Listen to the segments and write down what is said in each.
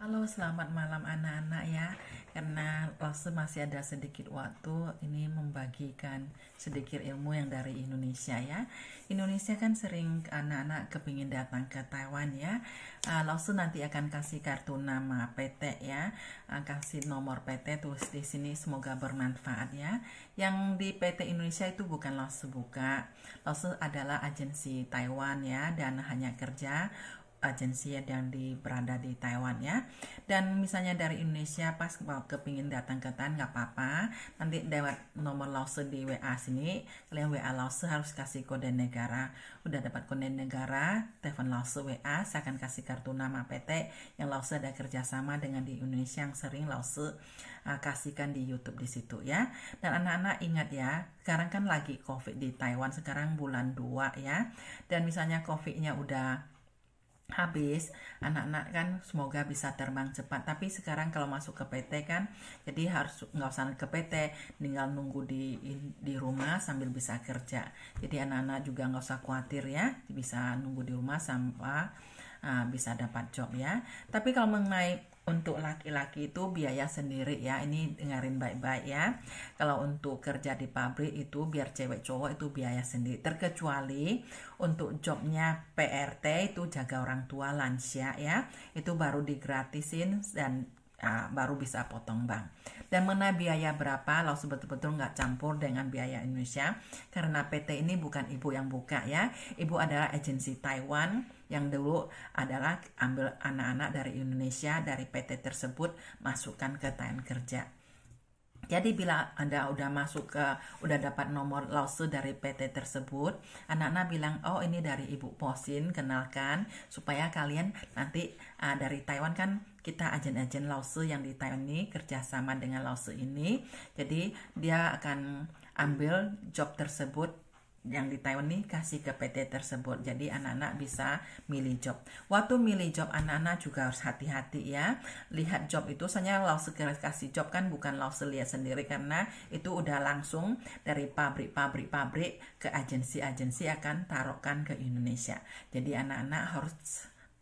Halo, selamat malam anak-anak ya. Karena Lause masih ada sedikit waktu, ini membagikan sedikit ilmu yang dari Indonesia ya. Indonesia kan sering anak-anak kepingin datang ke Taiwan ya. Lause nanti akan kasih kartu nama PT ya. Kasih nomor PT tulis di sini, semoga bermanfaat ya. Yang di PT Indonesia itu bukan Lause buka. Lause adalah agensi Taiwan ya, dan hanya kerja agensi yang berada di Taiwan ya. Dan misalnya dari Indonesia pas mau kepingin datang ke Taiwan nggak apa-apa, nanti lewat nomor Lause di WA sini, kalian WA Lause harus kasih kode negara. Udah dapat kode negara, telepon Lause WA, saya akan kasih kartu nama PT yang Lause ada kerjasama dengan di Indonesia yang sering Lause kasihkan di YouTube di situ ya. Dan anak-anak ingat ya, sekarang kan lagi COVID di Taiwan, sekarang bulan 2 ya. Dan misalnya COVID-nya udah habis, anak-anak kan semoga bisa terbang cepat. Tapi sekarang kalau masuk ke PT kan, jadi harus nggak usah ke PT, tinggal nunggu di rumah sambil bisa kerja. Jadi anak-anak juga nggak usah khawatir ya, bisa nunggu di rumah sampai bisa dapat job ya. Tapi kalau mengenai untuk laki-laki itu biaya sendiri ya, ini dengerin baik-baik ya. Kalau untuk kerja di pabrik itu biar cewek cowok itu biaya sendiri, terkecuali untuk jobnya PRT itu jaga orang tua lansia ya, itu baru digratisin dan baru bisa potong bank. Dan mengenai biaya berapa, lo betul-betul nggak campur dengan biaya Indonesia karena PT ini bukan ibu yang buka ya, ibu adalah agensi Taiwan yang dulu adalah ambil anak-anak dari Indonesia dari PT tersebut masukkan ke Taiwan kerja. Jadi bila Anda udah dapat nomor Lause dari PT tersebut, anak-anak bilang, oh ini dari Ibu Posin, kenalkan, supaya kalian nanti dari Taiwan kan kita agen-agen Lause yang di Taiwan ini kerjasama dengan Lause ini, jadi dia akan ambil job tersebut yang di Taiwan nih kasih ke PT tersebut. Jadi anak-anak bisa milih job. Waktu milih job anak-anak juga harus hati-hati ya. Lihat job itu, soalnya Lause kasih job kan bukan Lause lihat sendiri karena itu udah langsung dari pabrik-pabrik ke agensi-agensi akan taruhkan ke Indonesia. Jadi anak-anak harus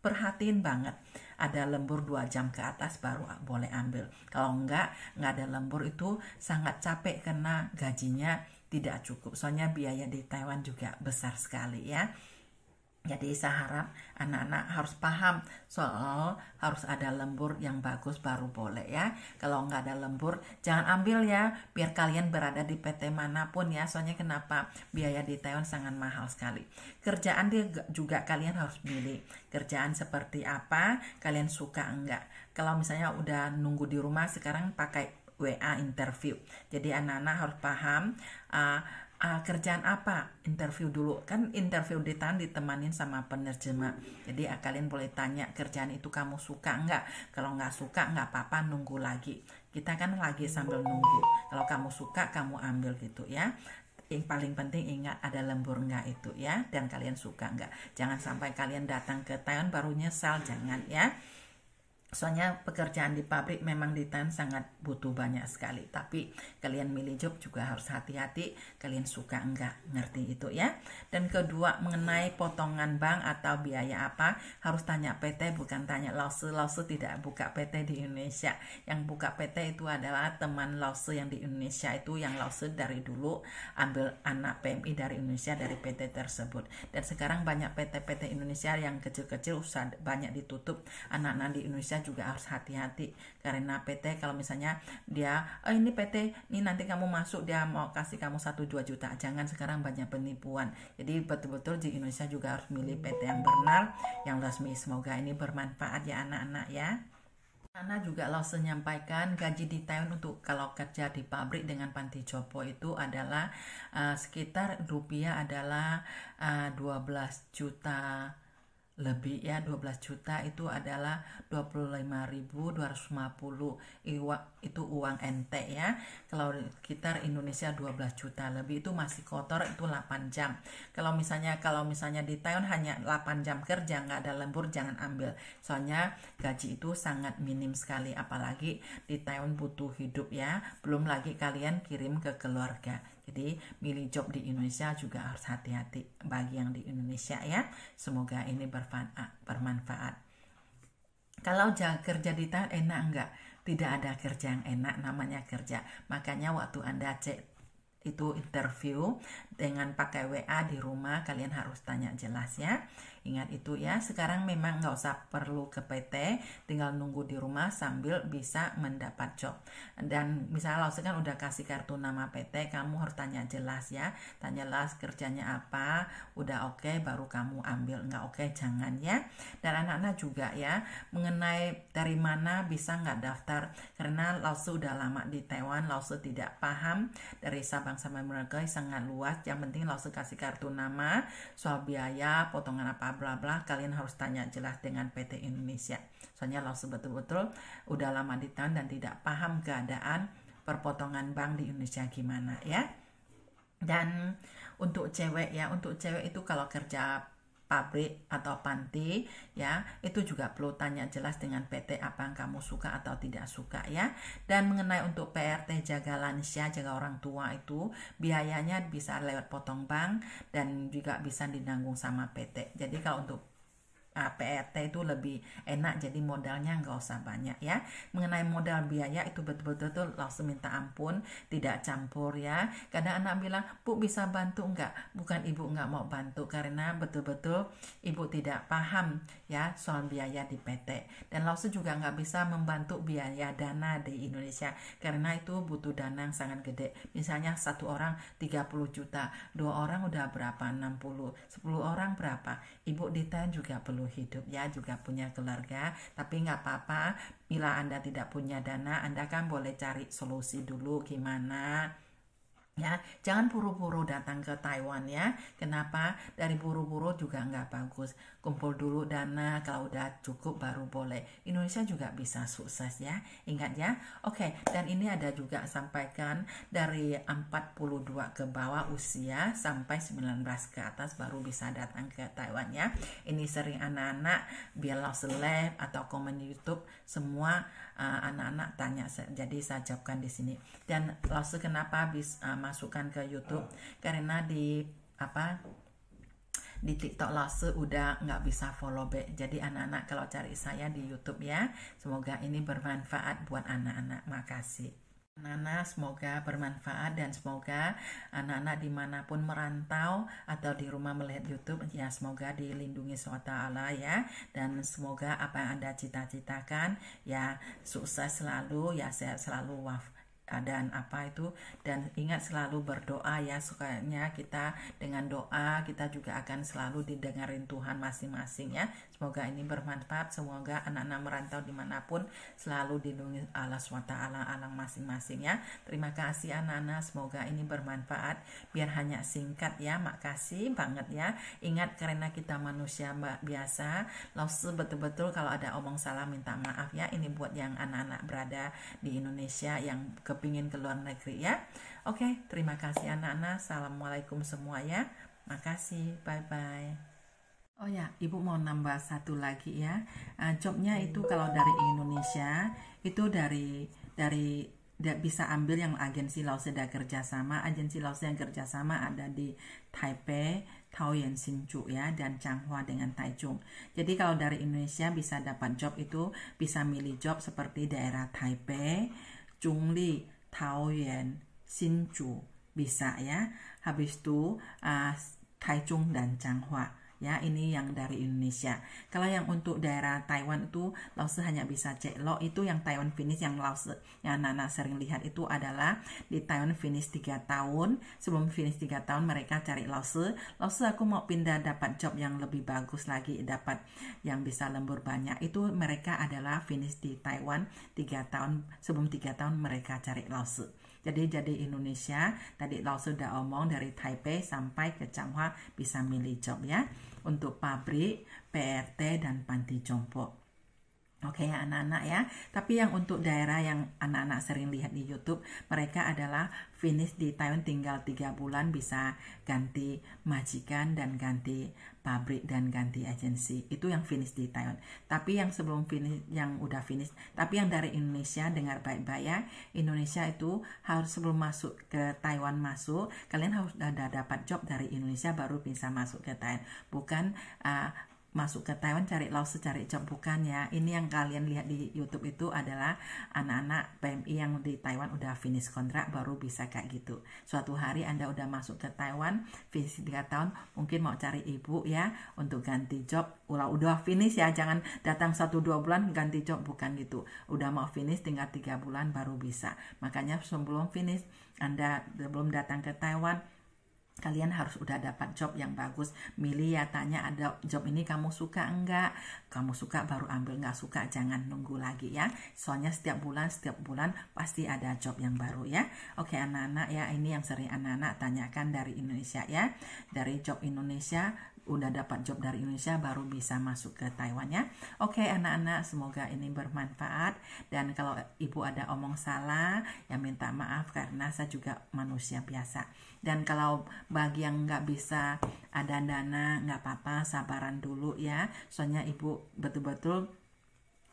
perhatiin banget, ada lembur 2 jam ke atas baru boleh ambil. Kalau nggak ada lembur itu sangat capek karena gajinya tidak cukup. Soalnya biaya di Taiwan juga besar sekali ya. Jadi saya harap anak-anak harus paham soal harus ada lembur yang bagus baru boleh ya. Kalau nggak ada lembur jangan ambil ya, biar kalian berada di PT manapun ya. Soalnya kenapa? Biaya di Taiwan sangat mahal sekali. Kerjaan juga kalian harus pilih. Kerjaan seperti apa, kalian suka enggak. Kalau misalnya udah nunggu di rumah, sekarang pakai WA interview. Jadi anak-anak harus paham kerjaan apa, interview dulu kan, interview ditemanin sama penerjemah. Jadi kalian boleh tanya kerjaan itu kamu suka enggak. Kalau nggak suka nggak apa-apa, nunggu lagi, kita kan lagi sambil nunggu. Kalau kamu suka kamu ambil gitu ya. Yang paling penting ingat ada lembur enggak itu ya, dan kalian suka enggak. Jangan sampai kalian datang ke Taiwan baru nyesal, jangan ya. Soalnya pekerjaan di pabrik memang di Taiwan sangat butuh banyak sekali. Tapi kalian milih job juga harus hati-hati. Kalian suka enggak, ngerti itu ya. Dan kedua, mengenai potongan bank atau biaya apa, harus tanya PT bukan tanya Lause. Lause tidak buka PT di Indonesia. Yang buka PT itu adalah teman Lause yang di Indonesia itu, yang Lause dari dulu ambil anak PMI dari Indonesia dari PT tersebut. Dan sekarang banyak PT-PT Indonesia yang kecil-kecil banyak ditutup. Anak-anak di Indonesia juga harus hati-hati karena PT kalau misalnya dia ini PT ini nanti kamu masuk dia mau kasih kamu 1-2 juta, jangan. Sekarang banyak penipuan. Jadi betul-betul di Indonesia juga harus milih PT yang benar, yang resmi. Semoga ini bermanfaat ya anak-anak ya. Anak juga Lause menyampaikan gaji di Taiwan untuk kalau kerja di pabrik dengan panti jompo itu adalah sekitar rupiah adalah 12 juta lebih ya. 12 juta itu adalah 25.250 itu uang ente ya. Kalau sekitar Indonesia 12 juta lebih, itu masih kotor, itu 8 jam. Kalau misalnya di Taiwan hanya 8 jam kerja nggak ada lembur, jangan ambil. Soalnya gaji itu sangat minim sekali, apalagi di Taiwan butuh hidup ya. Belum lagi kalian kirim ke keluarga. Jadi milih job di Indonesia juga harus hati-hati bagi yang di Indonesia ya. Semoga ini bermanfaat. Kalau kerja di Thailand enak enggak? Tidak ada kerja yang enak namanya kerja. Makanya waktu Anda cek itu interview dengan pakai WA di rumah, kalian harus tanya jelas ya. Ingat itu ya. Sekarang memang nggak usah perlu ke PT, tinggal nunggu di rumah sambil bisa mendapat job. Dan misalnya Lause kan udah kasih kartu nama PT, kamu harus tanya jelas ya. Tanya jelas kerjanya apa, udah oke baru kamu ambil, nggak oke jangan ya. Dan anak-anak juga ya, mengenai dari mana bisa nggak daftar, karena Lause udah lama di Taiwan, Lause tidak paham dari Sabang sampai Merauke sangat luas. Yang penting Lause kasih kartu nama, soal biaya, potongan apa bla bla, kalian harus tanya jelas dengan PT Indonesia. Soalnya Lause betul-betul udah lama di Taiwan dan tidak paham keadaan perpotongan bank di Indonesia gimana ya. Dan untuk cewek ya, untuk cewek itu kalau kerja pabrik atau panti ya, itu juga perlu tanya jelas dengan PT apa yang kamu suka atau tidak suka ya. Dan mengenai untuk PRT jaga lansia, jaga orang tua, itu biayanya bisa lewat potong bank dan juga bisa ditanggung sama PT. Jadi kalau untuk PRT itu lebih enak, jadi modalnya nggak usah banyak ya. Mengenai modal biaya itu betul-betul langsung minta ampun, tidak campur ya. Kadang anak bilang, Bu bisa bantu nggak? Bukan ibu nggak mau bantu, karena betul-betul ibu tidak paham ya soal biaya di PT. Dan langsung juga nggak bisa membantu biaya dana di Indonesia, karena itu butuh dana yang sangat gede. Misalnya satu orang 30 juta, dua orang udah berapa? 60, 10 orang berapa? Ibu di Thailand juga perlu hidup ya, juga punya keluarga, tapi nggak apa-apa. Bila Anda tidak punya dana, Anda kan boleh cari solusi dulu gimana ya. Jangan buru-buru datang ke Taiwan ya. Kenapa? Dari buru-buru juga nggak bagus. Kumpul dulu dana, kalau udah cukup baru boleh. Indonesia juga bisa sukses ya, ingat ya. Oke, dan ini ada juga sampaikan dari 42 ke bawah usia sampai 19 ke atas baru bisa datang ke Taiwan ya. Ini sering anak-anak biar seleb atau komen YouTube, semua anak-anak tanya, jadi saya jawabkan di sini. Dan langsung kenapa bisa masukkan ke YouTube, karena di TikTok Lause udah nggak bisa follow back. Jadi anak-anak kalau cari saya di YouTube ya. Semoga ini bermanfaat buat anak-anak. Makasih. Anak-anak semoga bermanfaat, dan semoga anak-anak dimanapun merantau atau di rumah melihat YouTube ya, semoga dilindungi SWT ya. Dan semoga apa yang Anda cita-citakan ya sukses selalu ya, sehat selalu dan dan ingat selalu berdoa ya, sukanya kita dengan doa kita juga akan selalu didengarin Tuhan masing-masing ya. Semoga ini bermanfaat, semoga anak-anak merantau dimanapun selalu dilindungi Allah SWT alang masing-masing ya. Terima kasih anak-anak, semoga ini bermanfaat, biar hanya singkat ya. Makasih banget ya. Ingat, karena kita manusia biasa, langsung betul-betul kalau ada omong salah minta maaf ya. Ini buat yang anak-anak berada di Indonesia yang kepingin ke luar negeri ya. Oke, terima kasih anak-anak. Assalamualaikum semua ya. Makasih, bye-bye. Oh ya, Ibu mau nambah satu lagi ya. Jobnya itu kalau dari Indonesia itu dari bisa ambil yang agensi Lause ada kerjasama. Agensi Lause yang kerjasama ada di Taipei, Taoyuan, Hsinchu ya, dan Changhua dengan Taichung. Jadi kalau dari Indonesia bisa dapat job itu bisa milih job seperti daerah Taipei, Zhongli, Taoyuan, Hsinchu bisa ya. Habis itu Taichung dan Changhua. Ya, ini yang dari Indonesia. Kalau yang untuk daerah Taiwan itu Lause hanya bisa cek lo, itu yang Taiwan finish yang Lause yang anak-anak sering lihat itu adalah di Taiwan finish 3 tahun. Sebelum finish 3 tahun mereka cari Lause aku mau pindah dapat job yang lebih bagus lagi, dapat yang bisa lembur banyak. Itu mereka adalah finish di Taiwan 3 tahun. Sebelum 3 tahun mereka cari Lause. Jadi Indonesia tadi Lause sudah omong dari Taipei sampai ke Changhua bisa milih job ya, untuk pabrik, PRT dan panti jompo. Oke ya anak-anak ya. Tapi yang untuk daerah yang anak-anak sering lihat di YouTube, mereka adalah finish di Taiwan tinggal 3 bulan bisa ganti majikan dan ganti pabrik dan ganti agensi. Itu yang finish di Taiwan. Tapi yang sebelum finish, yang udah finish, tapi yang dari Indonesia, dengar baik-baik ya. Indonesia itu harus sebelum masuk ke Taiwan kalian harus ada dapat job dari Indonesia baru bisa masuk ke Taiwan. Bukan masuk ke Taiwan cari lause, cari job, bukan ya. Ini yang kalian lihat di YouTube itu adalah anak-anak PMI yang di Taiwan udah finish kontrak baru bisa kayak gitu. Suatu hari Anda udah masuk ke Taiwan finish 3 tahun, mungkin mau cari ibu ya untuk ganti job, udah finish ya, jangan datang 1-2 bulan ganti job, bukan gitu. Udah mau finish tinggal 3 bulan baru bisa. Makanya sebelum finish Anda belum datang ke Taiwan, kalian harus udah dapat job yang bagus. Milih ya, tanya ada job ini kamu suka enggak, kamu suka baru ambil, nggak suka jangan nunggu lagi ya, soalnya setiap bulan pasti ada job yang baru ya. Oke anak-anak ya, ini yang sering anak-anak tanyakan dari Indonesia ya, dari job Indonesia, udah dapat job dari Indonesia baru bisa masuk ke Taiwan ya. Oke anak-anak, semoga ini bermanfaat, dan kalau ibu ada omong salah ya minta maaf karena saya juga manusia biasa. Dan kalau bagi yang nggak bisa ada dana, nggak apa-apa, sabaran dulu ya, soalnya ibu betul-betul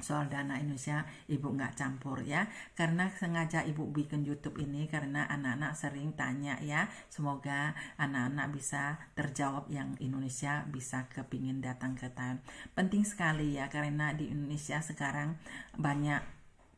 soal dana Indonesia ibu nggak campur ya, karena sengaja ibu bikin YouTube ini karena anak-anak sering tanya ya. Semoga anak-anak bisa terjawab yang Indonesia, bisa kepingin datang ke Thailand. Penting sekali ya, karena di Indonesia sekarang banyak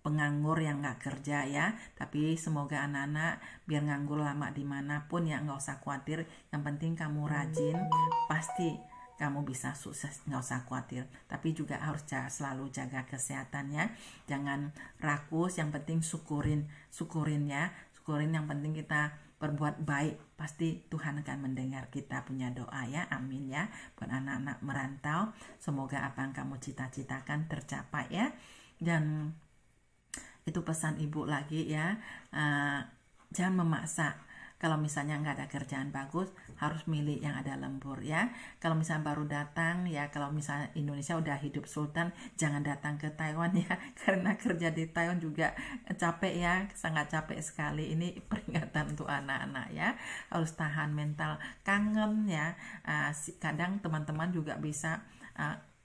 penganggur yang nggak kerja ya, tapi semoga anak-anak biar nganggur lama dimanapun ya nggak usah khawatir, yang penting kamu rajin, pasti kamu bisa sukses, nggak usah khawatir. Tapi juga harus selalu jaga kesehatannya, jangan rakus, yang penting syukurin ya, syukurin, yang penting kita berbuat baik, pasti Tuhan akan mendengar kita punya doa ya, amin ya. Buat anak-anak merantau, semoga apa yang kamu cita-citakan tercapai ya. Dan itu pesan ibu lagi ya, jangan memaksa. Kalau misalnya nggak ada kerjaan bagus, harus milih yang ada lembur ya. Kalau misalnya baru datang ya, kalau misalnya Indonesia udah hidup sultan, jangan datang ke Taiwan ya, karena kerja di Taiwan juga capek ya, sangat capek sekali. Ini peringatan untuk anak-anak ya, harus tahan mental, kangen ya. Kadang teman-teman juga bisa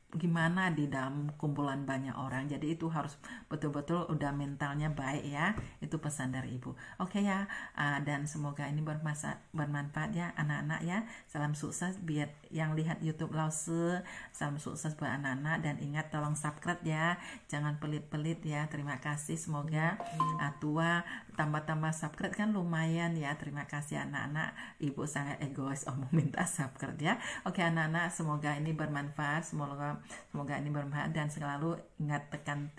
gimana di dalam kumpulan banyak orang, jadi itu harus betul-betul udah mentalnya baik ya. Itu pesan dari ibu. Oke ya, dan semoga ini bermanfaat ya anak-anak ya. Salam sukses biar yang lihat YouTube Lause, salam sukses buat anak-anak, dan ingat tolong subscribe ya, jangan pelit-pelit ya. Terima kasih, semoga tua tambah-tambah subscribe kan lumayan ya. Terima kasih anak-anak, ibu sangat egois mau minta subscribe ya. Oke anak-anak, semoga ini bermanfaat, semoga ini bermanfaat, dan selalu ingat tekan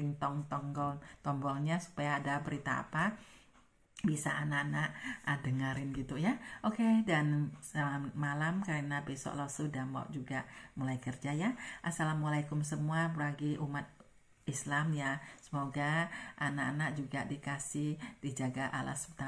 tombolnya supaya ada berita apa bisa anak-anak dengerin gitu ya. Oke, dan selamat malam karena besok lo sudah mau juga mulai kerja ya. Assalamualaikum semua bagi umat Islam ya. Semoga anak-anak juga dijaga Allah SWT,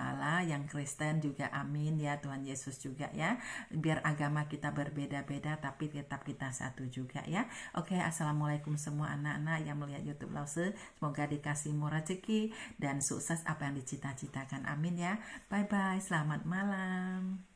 yang Kristen juga amin ya, Tuhan Yesus juga ya. Biar agama kita berbeda-beda tapi tetap kita satu juga ya. Oke, assalamualaikum semua anak-anak yang melihat YouTube Lause, semoga dikasih murah rezeki dan sukses apa yang dicita-citakan, amin ya. Bye bye, selamat malam.